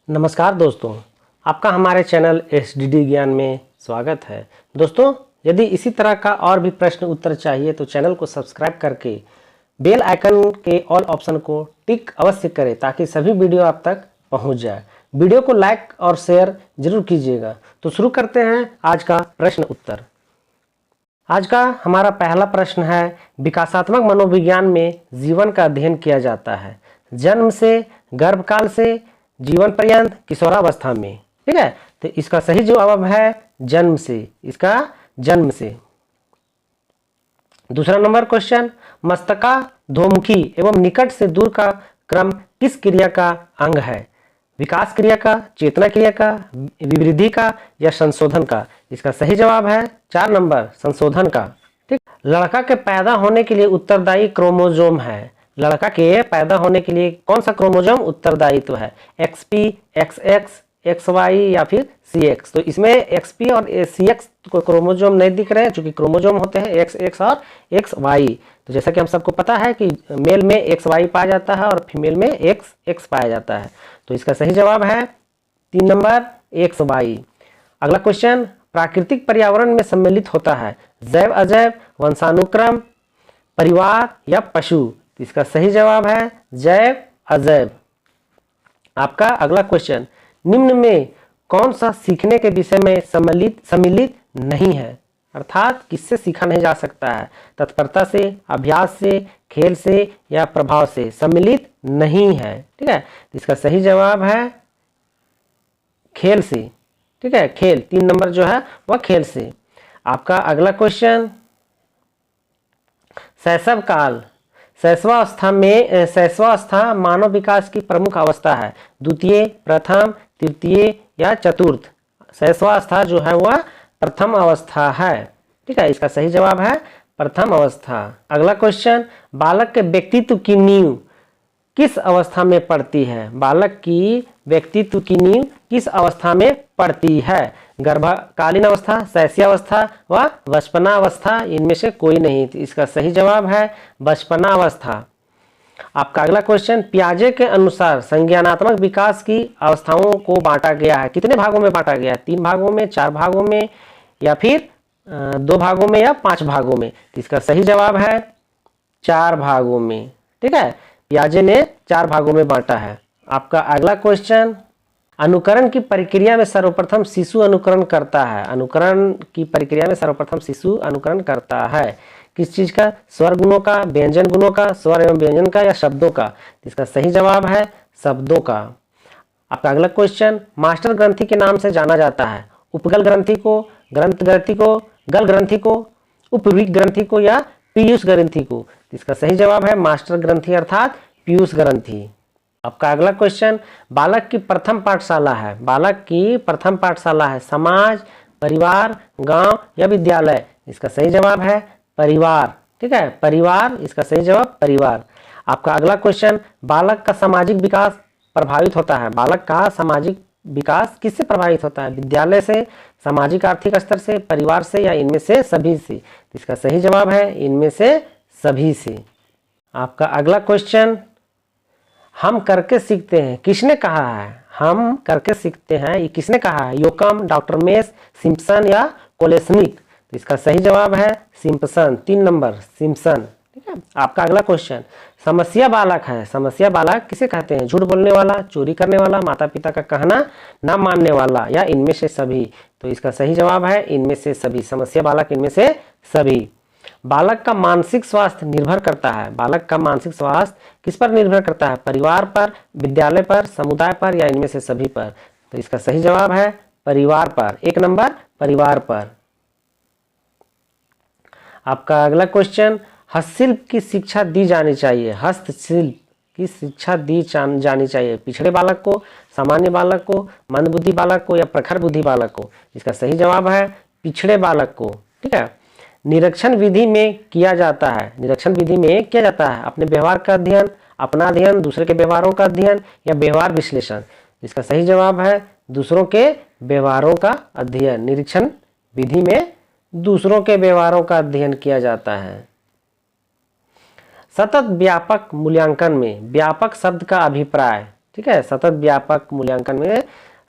नमस्कार दोस्तों, आपका हमारे चैनल SDD ज्ञान में स्वागत है। दोस्तों, यदि इसी तरह का और भी प्रश्न उत्तर चाहिए तो चैनल को सब्सक्राइब करके बेल आइकन के ऑल ऑप्शन को टिक अवश्य करें ताकि सभी वीडियो आप तक पहुंच जाए। वीडियो को लाइक और शेयर जरूर कीजिएगा। तो शुरू करते हैं आज का प्रश्न उत्तर। आज का हमारा पहला प्रश्न है, विकासात्मक मनोविज्ञान में जीवन का अध्ययन किया जाता है जन्म से, गर्भकाल से, जीवन पर्यंत, किशोरावस्था में। ठीक है, तो इसका सही जवाब है जन्म से। इसका जन्म से। दूसरा नंबर क्वेश्चन, मस्तकाधोमुखी एवं निकट से दूर का क्रम किस क्रिया का अंग है? विकास क्रिया का, चेतना क्रिया का, विवृद्धि का या संशोधन का? इसका सही जवाब है 4 नंबर, संशोधन का। ठीक, लड़का के पैदा होने के लिए उत्तरदायी क्रोमोसोम है। लड़का के पैदा होने के लिए कौन सा क्रोमोसोम उत्तरदायी तो है? XP, XX, XY या फिर CX। तो इसमें XP और CX को क्रोमोसोम नहीं दिख रहे हैं, चूंकि क्रोमोसोम होते हैं XX और XY। तो जैसा कि हम सबको पता है कि मेल में XY पाया जाता है और फीमेल में XX पाया जाता है। तो इसका सही जवाब है 3 नंबर, XY। अगला क्वेश्चन, प्राकृतिक पर्यावरण में सम्मिलित होता है जैव अजैव, वंशानुक्रम, परिवार या पशु? इसका सही जवाब है जैव अजैव। आपका अगला क्वेश्चन, निम्न में कौन सा सीखने के विषय में सम्मिलित नहीं है? अर्थात किससे सीखा नहीं जा सकता है? तत्परता से, अभ्यास से, खेल से या प्रभाव से सम्मिलित नहीं है। ठीक है, तो इसका सही जवाब है खेल से। ठीक है, खेल 3 नंबर जो है वह खेल से। आपका अगला क्वेश्चन, शैशव काल, शैशवावस्था मानव विकास की प्रमुख अवस्था है। द्वितीय, प्रथम, तृतीय या चतुर्थ? शैशवावस्था जो है वह प्रथम अवस्था है। ठीक है, इसका सही जवाब है प्रथम अवस्था। अगला क्वेश्चन, बालक के व्यक्तित्व की नींव किस अवस्था में पड़ती है? बालक की व्यक्तित्व की नींव किस अवस्था में पड़ती है? गर्भकालीन अवस्था, शैशवावस्था व बचपनावस्था? इनमें से कोई नहीं। इसका सही जवाब है बचपनावस्था। आपका अगला क्वेश्चन, पियाजे के अनुसार संज्ञानात्मक विकास की अवस्थाओं को बांटा गया है। कितने भागों में बांटा गया है? 3 भागों में, 4 भागों में या फिर 2 भागों में या 5 भागों में? इसका सही जवाब है 4 भागों में। ठीक है, पियाजे ने 4 भागों में बांटा है। आपका अगला क्वेश्चन, अनुकरण की प्रक्रिया में सर्वप्रथम शिशु अनुकरण करता है। अनुकरण की प्रक्रिया में सर्वप्रथम शिशु अनुकरण करता है किस चीज का? स्वर गुणों का, व्यंजन गुणों का, स्वर एवं व्यंजन का या शब्दों का? इसका सही जवाब है शब्दों का। आपका अगला क्वेश्चन, मास्टर ग्रंथि के नाम से जाना जाता है। उपगल ग्रंथि को, ग्रंथ ग्रंथि को, गल ग्रंथि को, उपवीत ग्रंथि को या पीयूष ग्रंथि को? इसका सही जवाब है मास्टर ग्रंथि अर्थात पीयूष ग्रंथि। आपका अगला क्वेश्चन, बालक की प्रथम पाठशाला है। बालक की प्रथम पाठशाला है समाज, परिवार, गांव या विद्यालय? इसका सही जवाब है परिवार। ठीक है, परिवार। इसका सही जवाब परिवार। आपका अगला क्वेश्चन, बालक का सामाजिक विकास प्रभावित होता है। बालक का सामाजिक विकास किससे प्रभावित होता है? विद्यालय से, सामाजिक आर्थिक स्तर से, परिवार से या इनमें से सभी से? इसका सही जवाब है इनमें से सभी से। आपका अगला क्वेश्चन, हम करके सीखते हैं किसने कहा है? हम करके सीखते हैं ये किसने कहा है? योकम, डॉक्टर मेस, सिम्पसन या कोलेस्निक? तो इसका सही जवाब है सिम्पसन। 3 number, Simpson. ठीक है, आपका अगला क्वेश्चन, समस्या बालक है। समस्या बालक किसे कहते हैं? झूठ बोलने वाला, चोरी करने वाला, माता पिता का कहना ना मानने वाला या इनमें से सभी? तो इसका सही जवाब है इनमें से सभी। समस्या बालक इनमें से सभी। बालक का मानसिक स्वास्थ्य निर्भर करता है। बालक का मानसिक स्वास्थ्य किस पर निर्भर करता है? परिवार पर, विद्यालय पर, समुदाय पर या इनमें से सभी पर? तो इसका सही जवाब है परिवार पर। 1 नंबर, परिवार पर। आपका अगला क्वेश्चन, हस्तशिल्प की शिक्षा दी जानी चाहिए। हस्तशिल्प की शिक्षा दी जानी चाहिए पिछड़े बालक को, सामान्य बालक को, मंदबुद्धि बालक को या प्रखर बुद्धि बालक को? इसका सही जवाब है पिछड़े बालक को। ठीक है, निरीक्षण विधि में किया जाता है। निरीक्षण विधि में किया जाता है अपने व्यवहार का अध्ययन, अपना अध्ययन, दूसरे के व्यवहारों का अध्ययन या व्यवहार विश्लेषण? इसका सही जवाब है दूसरों के व्यवहारों का अध्ययन। निरीक्षण विधि में दूसरों के व्यवहारों का अध्ययन किया जाता है। सतत व्यापक मूल्यांकन में व्यापक शब्द का अभिप्राय ठीक है, सतत व्यापक मूल्यांकन में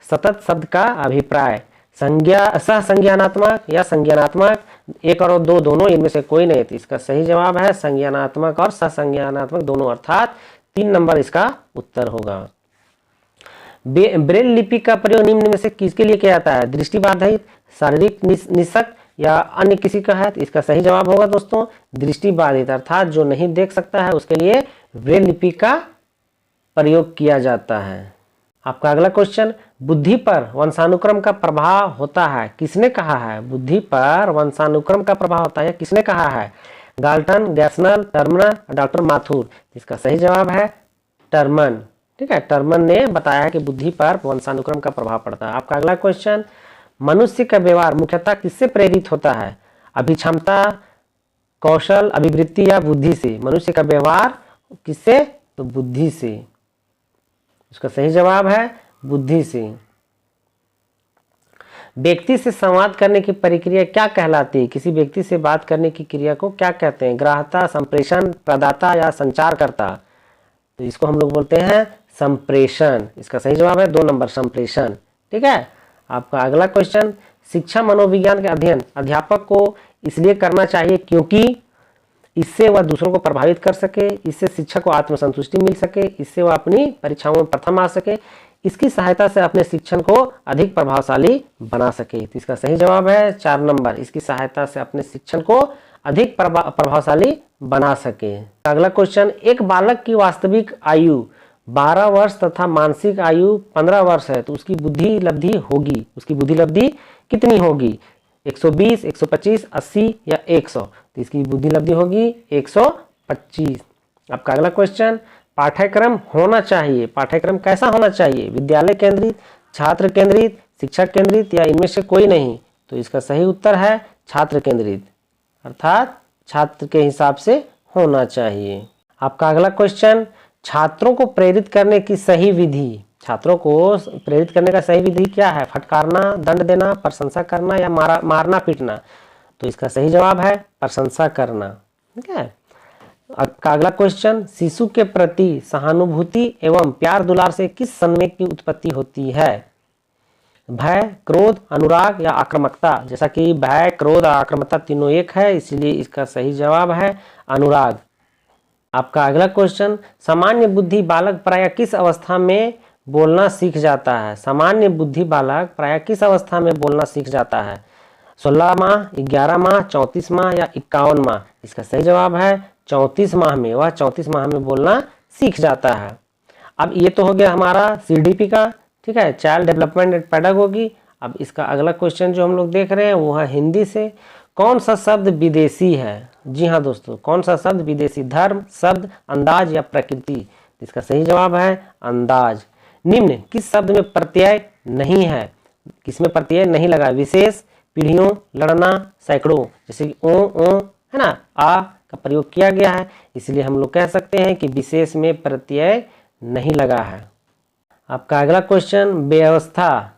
सतत शब्द का अभिप्राय संज्ञा सह संज्ञानात्मक या संज्ञानात्मक, एक और दो दोनों, इनमें से कोई नहीं। तो इसका सही जवाब है संज्ञानात्मक और सह संज्ञानात्मक दोनों, अर्थात 3 नंबर इसका उत्तर होगा। ब्रेल लिपि का प्रयोग निम्न में से किसके लिए किया जाता है? दृष्टिबाधित, शारीरिक निषक या अन्य किसी का है? तो इसका सही जवाब होगा दोस्तों दृष्टिबाधित, अर्थात जो नहीं देख सकता है उसके लिए ब्रेल लिपि का प्रयोग किया जाता है। आपका अगला क्वेश्चन, बुद्धि पर वंशानुक्रम का प्रभाव होता है, किसने कहा है? बुद्धि पर वंशानुक्रम का प्रभाव होता है, किसने कहा है? Galton, Gessner, Terman, doctor Mathur. इसका सही जवाब है टर्मन। ठीक है, टर्मन ने बताया कि बुद्धि पर वंशानुक्रम का प्रभाव पड़ता है। आपका अगला क्वेश्चन, मनुष्य का व्यवहार मुख्यतः किससे प्रेरित होता है? अभिक्षमता, कौशल, अभिवृत्ति या बुद्धि से? मनुष्य का व्यवहार किससे? तो बुद्धि से। इसका सही जवाब है बुद्धि से। व्यक्ति से संवाद करने की प्रक्रिया क्या कहलाती है? किसी व्यक्ति से बात करने की क्रिया को क्या कहते हैं? ग्राह्यता, संप्रेषण, प्रदाता या संचारकर्ता? तो इसको हम लोग बोलते हैं संप्रेषण। इसका सही जवाब है 2 नंबर संप्रेषण। ठीक है, आपका अगला क्वेश्चन, शिक्षा मनोविज्ञान के अध्ययन अध्यापक को इसलिए करना चाहिए क्योंकि इससे वह दूसरों को प्रभावित कर सके, इससे शिक्षक को आत्मसंतुष्टि मिल सके, इससे वह अपनी परीक्षाओं में प्रथम आ सके, इसकी सहायता से अपने शिक्षण को अधिक प्रभावशाली बना सके। तो इसका सही जवाब है 4 नंबर, इसकी सहायता से अपने शिक्षण को अधिक प्रभावशाली बना सके। अगला क्वेश्चन, एक बालक की वास्तविक आयु 12 वर्ष तथा मानसिक आयु 15 वर्ष है, तो उसकी बुद्धि लब्धि होगी, उसकी बुद्धि लब्धि कितनी होगी? 120, 125, 80 या 100? तो इसकी बुद्धि लब्धि होगी 125। आपका अगला क्वेश्चन, पाठ्यक्रम होना चाहिए, पाठ्यक्रम कैसा होना चाहिए? विद्यालय केंद्रित, छात्र केंद्रित, शिक्षक केंद्रित या इनमें से कोई नहीं? तो इसका सही उत्तर है छात्र केंद्रित, अर्थात छात्र के हिसाब से होना चाहिए। आपका अगला क्वेश्चन, छात्रों को प्रेरित करने की सही विधि, छात्रों को प्रेरित करने का सही विधि क्या है? फटकारना, दंड देना, प्रशंसा करना या मारना पीटना? तो इसका सही जवाब है प्रशंसा करना। ठीक है, आपका अगला क्वेश्चन, शिशु के प्रति सहानुभूति एवं प्यार दुलार से किस संवेग की उत्पत्ति होती है? भय, क्रोध, अनुराग या आक्रामकता? जैसा कि भय, क्रोध और आक्रामकता तीनों एक है, इसलिए इसका सही जवाब है अनुराग। आपका अगला क्वेश्चन, सामान्य बुद्धि बालक प्रायः किस अवस्था में बोलना सीख जाता है? सामान्य बुद्धि बालक प्रायः किस अवस्था में बोलना सीख जाता है? 16 माह, 11 माह, 34 माह या 51 माह? इसका सही जवाब है 34 माह में, वह 34 माह में बोलना सीख जाता है। अब ये तो हो गया हमारा CDP का, ठीक है, चाइल्ड डेवलपमेंट एंड पेडागोगी। अब इसका अगला क्वेश्चन जो हम लोग देख रहे हैं वो है हिंदी से, कौन सा शब्द विदेशी है? जी हाँ दोस्तों, कौन सा शब्द विदेशी? धर्म, शब्द, अंदाज या प्रकृति? इसका सही जवाब है अंदाज। निम्न किस शब्द में प्रत्यय नहीं है? किसमें प्रत्यय नहीं लगा? विशेष, पीढ़ियों, लड़ना, सैकड़ों? जैसे कि ओ है ना, आ का प्रयोग किया गया है, इसलिए हम लोग कह सकते हैं कि विशेष में प्रत्यय नहीं लगा है। आपका अगला क्वेश्चन, व्यवस्था,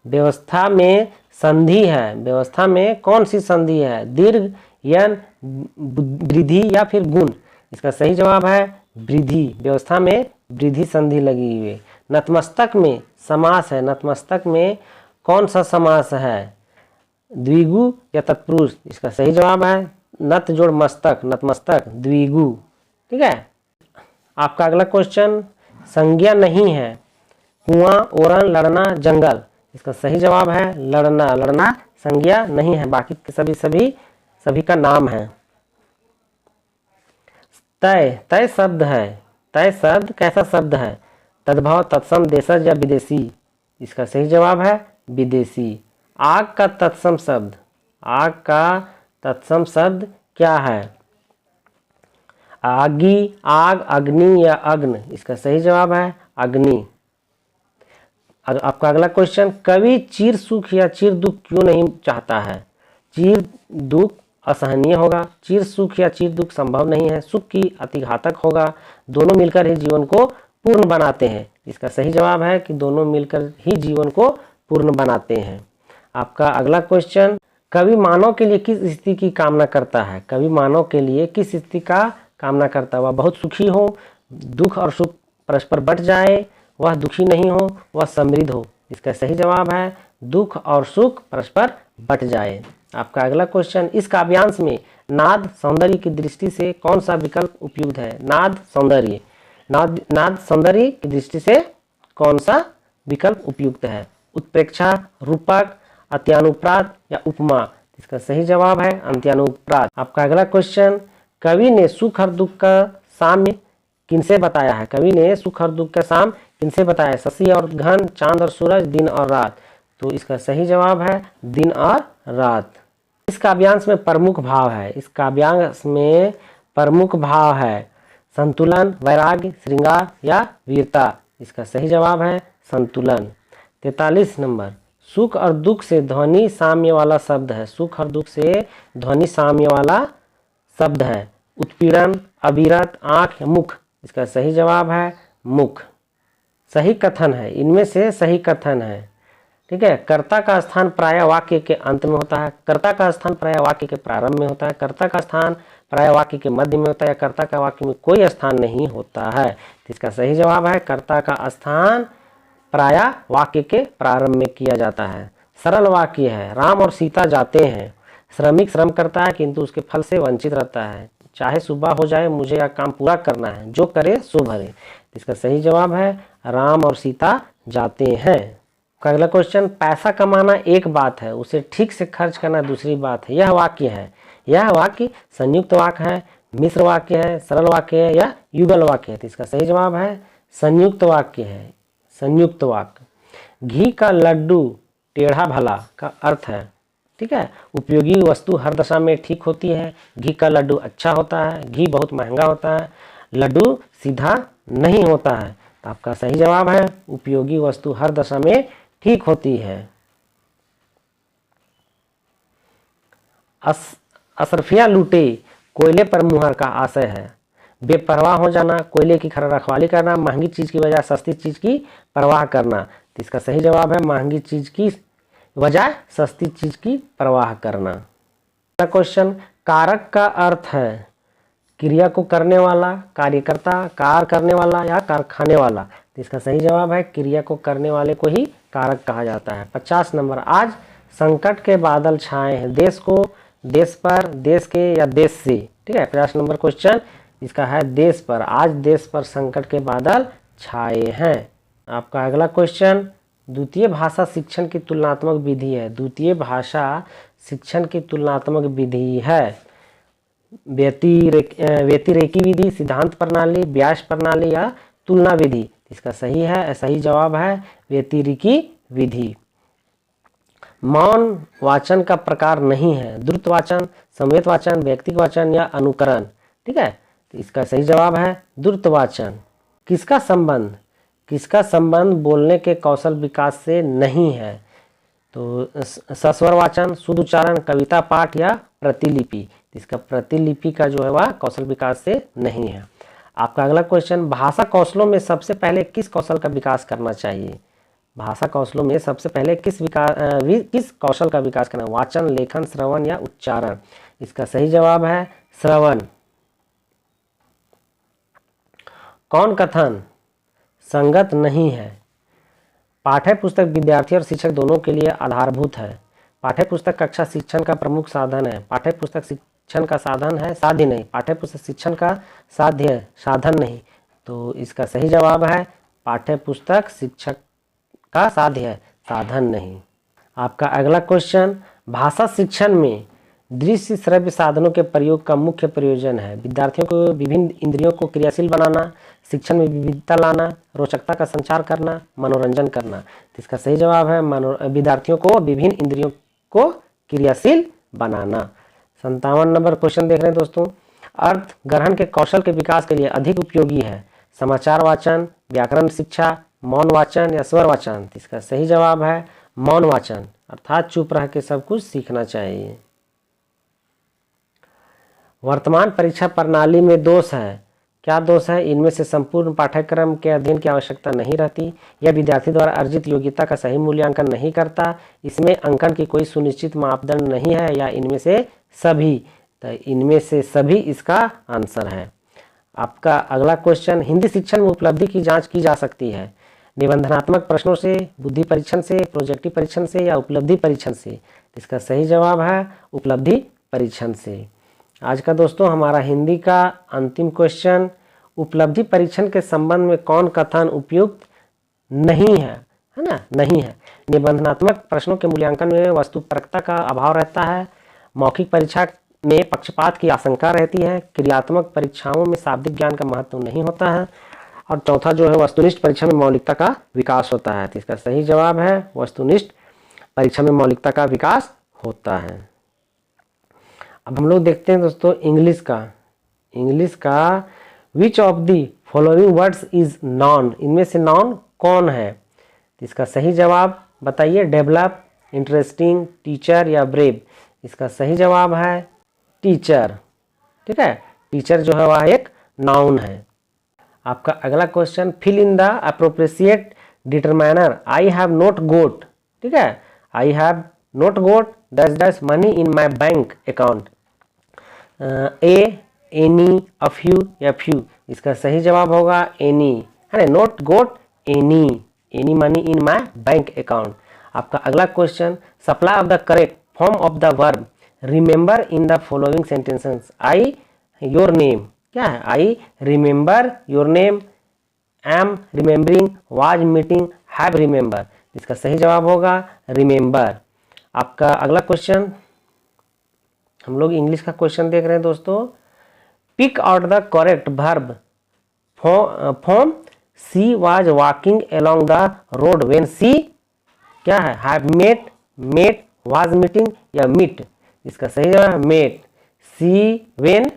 व्यवस्था में संधि है, व्यवस्था में कौन सी संधि है? दीर्घ, यन, वृद्धि या फिर गुण? इसका सही जवाब है वृद्धि, व्यवस्था में वृद्धि संधि लगी हुई है। नतमस्तक में समास है, नतमस्तक में कौन सा समास है? द्विगु या तत्पुरुष? इसका सही जवाब है नत जोड़ मस्तक, नतमस्तक, द्विगु। ठीक है, आपका अगला क्वेश्चन, संज्ञा नहीं है, कुआं, ओरन, लड़ना, जंगल? इसका सही जवाब है लड़ना, लड़ना संज्ञा नहीं है, बाकी सभी का नाम है। तय, तय शब्द है, तय शब्द कैसा शब्द है? तद्भव, तत्सम, देशज या विदेशी? इसका सही जवाब है विदेशी। आग का तत्सम शब्द, आग का तत्सम शब्द क्या है? आगी, आग, अग्नि या अग्न? इसका सही जवाब है अग्नि। आपका अगला क्वेश्चन, कवि चिर सुख या चिर दुख क्यों नहीं चाहता है? चिर दुख असहनीय होगा, चिर सुख या चिर दुख संभव नहीं है, सुख की अतिघातक होगा, दोनों मिलकर ही जीवन को पूर्ण बनाते हैं? इसका सही जवाब है कि दोनों मिलकर ही जीवन को पूर्ण बनाते हैं। आपका अगला क्वेश्चन, कवि मानव के लिए किस स्थिति की कामना करता है? कवि मानव के लिए किस स्थिति का कामना करता है? वह बहुत सुखी हो, दुख और सुख परस्पर बट जाए, वह दुखी नहीं हो, वह समृद्ध हो। इसका सही जवाब है दुख और सुख परस्पर बट जाए। आपका अगला क्वेश्चन, इस काव्यांश में नाद सौंदर्य की दृष्टि से कौन सा विकल्प उपयुक्त है? नाद सौंदर्य की दृष्टि से कौन सा विकल्प उपयुक्त है? उत्प्रेक्षा, रूपक, अंत्यानुप्रास या उपमा? इसका सही जवाब है अंत्यानुप्रास। आपका अगला क्वेश्चन, कवि ने सुख और दुख का साम्य किनसे बताया है? कवि ने सुख और दुख का साम्य किनसे बताया है? शशि और घन, चांद और सूरज, दिन और रात? तो इसका सही जवाब है दिन और रात। इस काव्यांश में प्रमुख भाव है, इस काव्यांश में प्रमुख भाव है संतुलन, वैराग्य, श्रृंगार या वीरता? इसका सही जवाब है संतुलन। 43 नंबर, सुख और दुख से ध्वनि साम्य वाला शब्द है। सुख और दुख से ध्वनि साम्य वाला शब्द है। उत्पीड़न, अविरत, आंख या मुख? इसका सही जवाब है मुख। सही कथन है, इनमें से सही कथन है। ठीक है, कर्ता का स्थान प्राय वाक्य के अंत में होता है, कर्ता का स्थान प्राय वाक्य के प्रारंभ में होता है, कर्ता का स्थान प्राय वाक्य के मध्य में होता है, या कर्ता का वाक्य में कोई स्थान नहीं होता है। तो इसका सही जवाब है कर्ता का स्थान प्राय वाक्य के प्रारंभ में किया जाता है। सरल वाक्य है, राम और सीता जाते हैं, श्रमिक श्रम करता है किंतु उसके फल से वंचित रहता है, चाहे सुबह हो जाए मुझे यह काम पूरा करना है, जो करे सो भरे। इसका सही जवाब है राम और सीता जाते हैं। अगला क्वेश्चन, पैसा कमाना एक बात है, उसे ठीक से खर्च करना दूसरी बात है। यह वाक्य है, यह वाक्य संयुक्त वाक्य है, मिश्र वाक्य है, सरल वाक्य है या युगल वाक्य है? तो इसका सही जवाब है संयुक्त वाक्य है, संयुक्त वाक्य। घी का लड्डू टेढ़ा भला का अर्थ है, ठीक है, उपयोगी वस्तु हर दशा में ठीक होती है, घी का लड्डू अच्छा होता है, घी बहुत महंगा होता है, लड्डू सीधा नहीं होता है। तो आपका सही जवाब है उपयोगी वस्तु हर दशा में ठीक होती है। असरफिया लूटे कोयले पर मुहर का आशय है। बेपरवाह हो जाना, कोयले की रखवाली करना, महंगी चीज की बजाय सस्ती चीज की परवाह करना। तो इसका सही जवाब है महंगी चीज की बजाय सस्ती चीज की परवाह करना। अगला क्वेश्चन, कारक का अर्थ है क्रिया को करने वाला, कार्यकर्ता, कार्य करने वाला या कारखाने वाला? तो इसका सही जवाब है क्रिया को करने वाले को ही कारक कहा जाता है। 50 नंबर, आज संकट के बादल छाए हैं, देश को, देश पर, देश के या देश से? ठीक है, 50 नंबर क्वेश्चन इसका है देश पर, आज देश पर संकट के बादल छाए हैं। आपका अगला क्वेश्चन, द्वितीय भाषा शिक्षण की तुलनात्मक विधि है। द्वितीय भाषा शिक्षण की तुलनात्मक विधि है व्यतिरेकी विधि, सिद्धांत प्रणाली, व्यास प्रणाली या तुलना विधि? इसका सही जवाब है व्यतिरेकी विधि। मौन वाचन का प्रकार नहीं है, द्रुत वाचन, समवेत वाचन, व्यक्तिगत वाचन या अनुकरण? ठीक है, तो इसका सही जवाब है द्रुत वाचन। किसका संबंध बोलने के कौशल विकास से नहीं है? तो सस्वर वाचन, शुद्ध उच्चारण, कविता पाठ या प्रतिलिपि? इसका प्रतिलिपि का जो है वह कौशल विकास से नहीं है। आपका अगला क्वेश्चन, भाषा कौशलों में सबसे पहले किस कौशल का विकास करना चाहिए? भाषा कौशलों में सबसे पहले किस कौशल का विकास करना? वाचन, लेखन, श्रवण या उच्चारण? इसका सही जवाब है श्रवण। कौन कथन संगत नहीं है? पाठ्य पुस्तक विद्यार्थी और शिक्षक दोनों के लिए आधारभूत है। पाठ्य पुस्तक कक्षा शिक्षण का प्रमुख साधन है। पाठ्य पुस्तक शिक्षण का साधन है, साध्य नहीं। पाठ्य पुस्तक शिक्षण का साध्य है, साधन नहीं। तो इसका सही जवाब है पाठ्य पुस्तक शिक्षक का साध्य है, साधन नहीं। आपका अगला क्वेश्चन, भाषा शिक्षण में दृश्य श्रव्य साधनों के प्रयोग का मुख्य प्रयोजन है। विद्यार्थियों को विभिन्न इंद्रियों को क्रियाशील बनाना, शिक्षण में विविधता लाना, रोचकता का संचार करना, मनोरंजन करना? तो इसका सही जवाब है विद्यार्थियों को विभिन्न इंद्रियों को क्रियाशील बनाना। 57 नंबर क्वेश्चन देख रहे हैं दोस्तों, अर्थ ग्रहण के कौशल के विकास के लिए अधिक उपयोगी है समाचार वाचन, व्याकरण शिक्षा, मौन वाचन या स्वर वाचन? तो इसका सही जवाब है मौन वाचन, अर्थात चुप रह के सब कुछ सीखना चाहिए। वर्तमान परीक्षा प्रणाली में दोष है, क्या दोष है? इनमें से संपूर्ण पाठ्यक्रम के अध्ययन की आवश्यकता नहीं रहती, यह विद्यार्थी द्वारा अर्जित योग्यता का सही मूल्यांकन नहीं करता, इसमें अंकन की कोई सुनिश्चित मापदंड नहीं है, या इनमें से सभी? तो इनमें से सभी इसका आंसर है। आपका अगला क्वेश्चन, हिंदी शिक्षण में उपलब्धि की जांच की जा सकती है। निबंधनात्मक प्रश्नों से, बुद्धि परीक्षण से, प्रोजेक्टिव परीक्षण से या उपलब्धि परीक्षण से? इसका सही जवाब है उपलब्धि परीक्षण से। आज का दोस्तों हमारा हिंदी का अंतिम क्वेश्चन, उपलब्धि परीक्षण के संबंध में कौन कथन उपयुक्त नहीं है ना? नहीं है। निबंधनात्मक प्रश्नों के मूल्यांकन में वस्तुपरकता का अभाव रहता है, मौखिक परीक्षा में पक्षपात की आशंका रहती है, क्रियात्मक परीक्षाओं में शाब्दिक ज्ञान का महत्व नहीं होता है, और चौथा जो है वस्तुनिष्ठ परीक्षा में मौलिकता का विकास होता है। तो इसका सही जवाब है वस्तुनिष्ठ परीक्षा में मौलिकता का विकास होता है। अब हम लोग देखते हैं दोस्तों इंग्लिश का which of the following words is non? इनमें से नॉन कौन है? तो इसका सही जवाब बताइए। डेवलप, इंटरेस्टिंग, टीचर या ब्रेव? इसका सही जवाब है टीचर। ठीक है, टीचर जो है वह एक नाउन है। आपका अगला question, fill in the appropriate determiner I have not got. ठीक है, I have not got dash dash money in my bank account. A, any, a few या फ्यू? इसका सही जवाब होगा एनी, है ना, not got any money in my bank account. आपका अगला question, supply of the correct form of the verb remember in the following sentences. I your name, क्या है? I remember your name, am remembering, was meeting, have remember. इसका सही जवाब होगा remember. आपका अगला क्वेश्चन, हम लोग इंग्लिश का क्वेश्चन देख रहे हैं दोस्तों। Pick out the correct verb form she was walking along the road when she, क्या है? Have met, met, was meeting या मीट? इसका सही जवाब है met. She when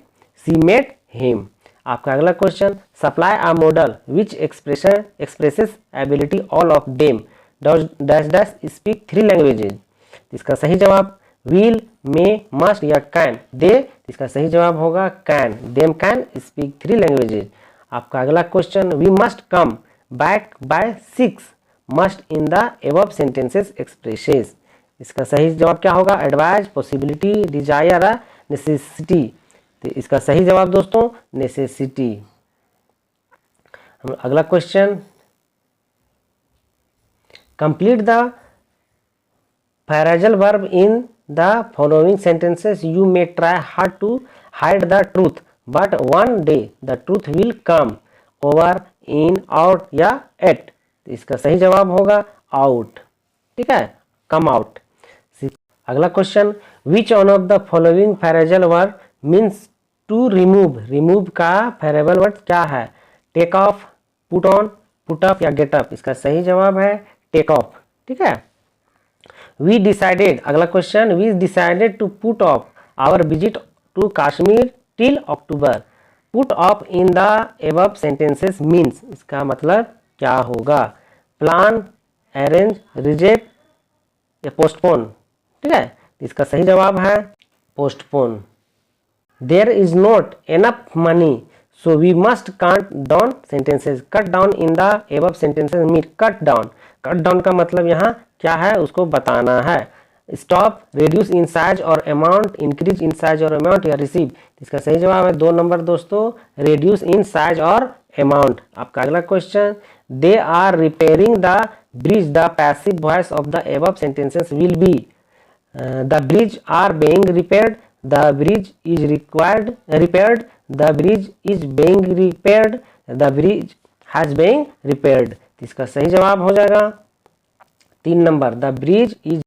she met him. आपका अगला question, supply a modal which expresses ability all of them dash dash speak 3 languages. इसका सही जवाब विल, मे, मस्ट या कैन? दे। इसका सही जवाब होगा can, them can speak 3 languages. आपका अगला question, we must come back by 6 must in the above sentences expresses. इसका सही जवाब क्या होगा? Advise, possibility, desire, necessity. तो इसका सही जवाब दोस्तों नेसेसिटी। हम अगला question, complete the phrasal verb in the following sentences you may try hard to hide the truth but one day the truth will come over, in, out या at? इसका सही जवाब होगा आउट। ठीक है, कम आउट। अगला question, which one of the following phrasal verb means to remove? Remove का phrasal word क्या है? Take off, put on, put up या गेट अप? इसका सही जवाब है टेक ऑफ। ठीक है, वी डिसाइडेड, अगला question, we decided to put off our visit to Kashmir till October. Put off in the above sentences means? इसका मतलब क्या होगा? प्लान, अरेंज, रिजेक्ट या पोस्टपोन? ठीक है, इसका सही जवाब है postpone. There is not enough money so we must cut down sentences. Cut down in the above sentences mean cut down. Cut down का मतलब यहाँ क्या है उसको बताना है। स्टॉप, रिड्यूस इन साइज और अमाउंट, इंक्रीज इन साइज और अमाउंट या रिसीव? इसका सही जवाब है 2 नंबर दोस्तों, रिड्यूस इन साइज और अमाउंट। आपका अगला question, they are repairing the bridge the passive voice of the above sentences will be, the bridge are being repaired, the bridge is repaired, the bridge is being repaired, the bridge has been repaired। इसका सही जवाब हो जाएगा 3 number, the bridge is